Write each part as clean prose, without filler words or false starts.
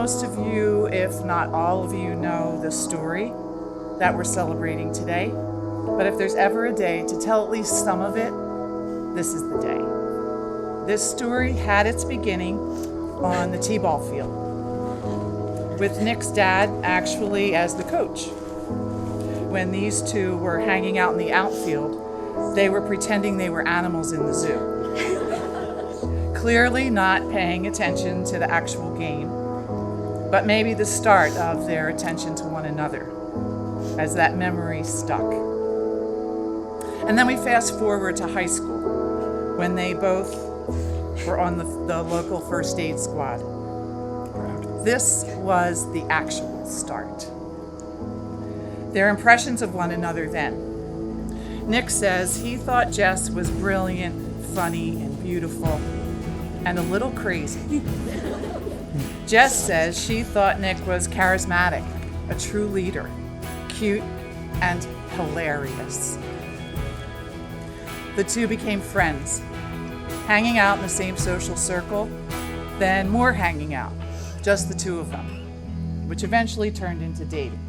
most of you, if not all of you, know the story that we're celebrating today. But if there's ever a day to tell at least some of it, this is the day. This story had its beginning on the t-ball field, with Nick's dad actually as the coach. When these two were hanging out in the outfield, they were pretending they were animals in the zoo. Clearly not paying attention to the actual game, but maybe the start of their attention to one another, as that memory stuck. And then we fast forward to high school, when they both were on the local first aid squad. This was the actual start. Their impressions of one another then. Nick says he thought Jess was brilliant, funny, and beautiful, and a little crazy. Jess says she thought Nick was charismatic, a true leader, cute, and hilarious. The two became friends, hanging out in the same social circle, then more hanging out, just the two of them, which eventually turned into dating.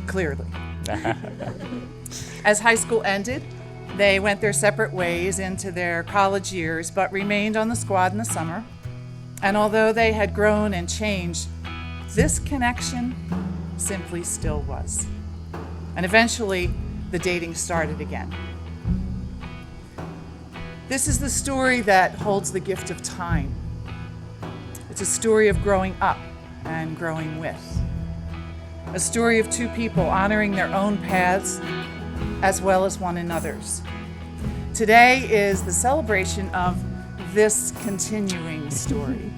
Clearly. As high school ended, they went their separate ways into their college years, but remained on the squad in the summer. And although they had grown and changed, this connection simply still was. And eventually, the dating started again. This is the story that holds the gift of time. It's a story of growing up and growing with. A story of two people honoring their own paths as well as one another's. Today is the celebration of this continuing story,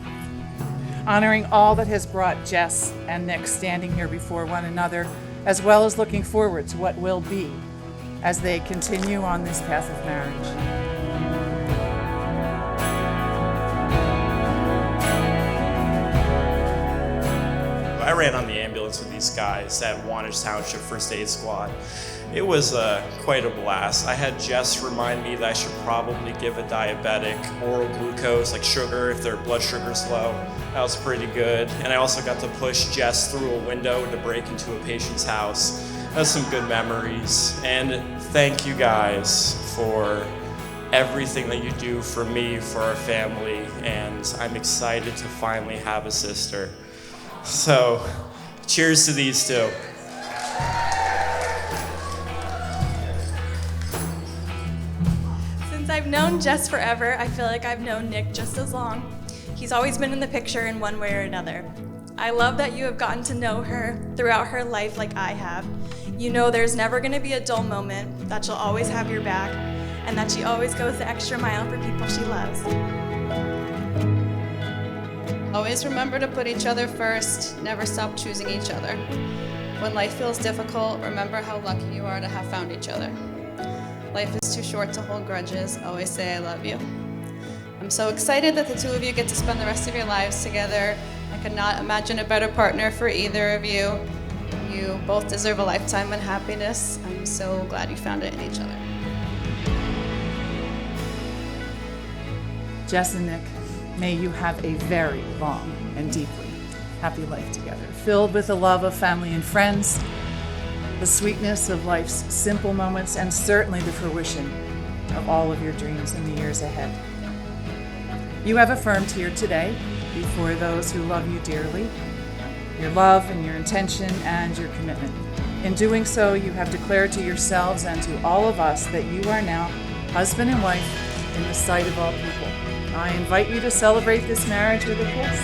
honoring all that has brought Jess and Nick standing here before one another, as well as looking forward to what will be as they continue on this path of marriage. I ran on the ambulance with these guys at Wantage Township First Aid Squad. It was quite a blast. I had Jess remind me that I should probably give a diabetic oral glucose, like sugar, if their blood sugar's low. That was pretty good. And I also got to push Jess through a window to break into a patient's house. That was some good memories. And thank you guys for everything that you do for me, for our family, and I'm excited to finally have a sister. So, cheers to these two. Since I've known Jess forever, I feel like I've known Nick just as long. He's always been in the picture in one way or another. I love that you have gotten to know her throughout her life like I have. You know there's never going to be a dull moment, that she'll always have your back, and that she always goes the extra mile for people she loves. Always remember to put each other first, never stop choosing each other. When life feels difficult, remember how lucky you are to have found each other. Life is too short to hold grudges, always say I love you. I'm so excited that the two of you get to spend the rest of your lives together. I could not imagine a better partner for either of you. You both deserve a lifetime of happiness. I'm so glad you found it in each other. Jess and Nick, may you have a very long and deeply happy life together, filled with the love of family and friends, the sweetness of life's simple moments, and certainly the fruition of all of your dreams in the years ahead. You have affirmed here today, before those who love you dearly, your love and your intention and your commitment. In doing so, you have declared to yourselves and to all of us that you are now husband and wife in the sight of all people. I invite you to celebrate this marriage with a kiss.